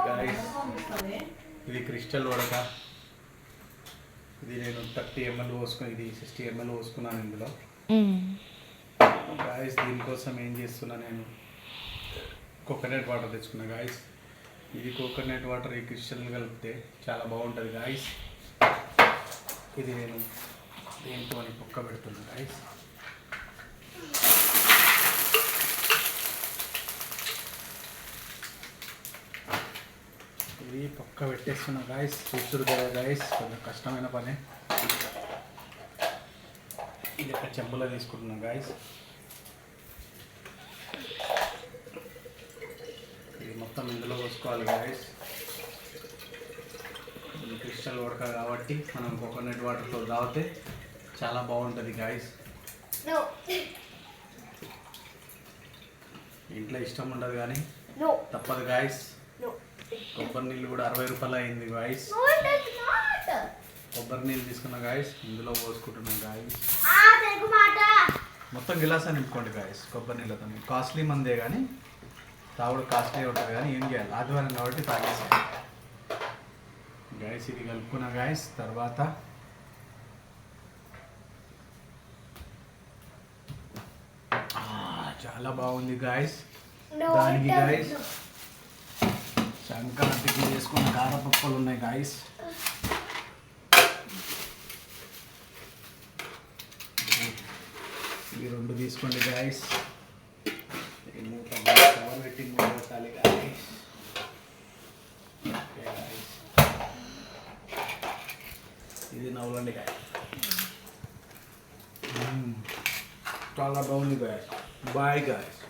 Guys ఇది crystal వడక. ఇది నేను 30 ml పోసుకుని, ఇది 60 ml పోసుకున్నాను ఇందులో. గాయస్ దీనికోసం ఏం చేస్తున్నా, నేను కోకోనట్ వాటర్ తెచ్చుకున్నా గాయస్. ఇది కోకోనట్ వాటర్ ఈ క్రిస్టల్ కలిపితే చాలా బాగుంటుంది గాయస్. ఇది నేను దేంతో అని పొక్క పెడుతున్నా గాయస్. ఇది పక్క పెట్టేస్తున్నా గాయస్. చూస్తురు కదా గాయస్, కొంచెం కష్టమైన పనే. ఇది ఒక చెంబులో తీసుకుంటున్నా గాయస్. ఇది మొత్తం ఇందులో పోసుకోవాలి గాయస్. ఇది క్రిస్టల్ ఉడక కాబట్టి మనం కోకోనట్ వాటర్తో తాగితే చాలా బాగుంటుంది గాయస్. ఇంట్లో ఇష్టం ఉండదు కానీ తప్పదు గాయస్. కొబ్బరి నీళ్ళు కూడా 60 రూపాయలు అయింది గాయస్. కొబ్బరి నీళ్ళు తీసుకున్న గాయస్ ఇందులో పోసుకుంటున్నాం గాయస్. మొత్తం గిలాసా నింపుకోండి గాయస్ కొబ్బరి నీళ్ళతో. కాస్ట్లీ మందే కానీ తాగుడు కాస్ట్లీ ఉంటుంది కానీ ఏం చేయాలి, ఆదివారం కాబట్టి తాగేసాం గాయస్. ఇది కలుపుకున్న గాయస్. తర్వాత చాలా బాగుంది గాయస్. దానికి గాయస్ సంక్రాంతికి చేసుకున్న కారపప్పులు ఉన్నాయి గాయస్. ఈ 2 తీసుకోండి గాయస్. కవర్ పెట్టి మూత పెట్టాలి గాయస్. ఇది నవ్వులండి గాయస్. చాలా బాగుంది గాయస్. Bye guys.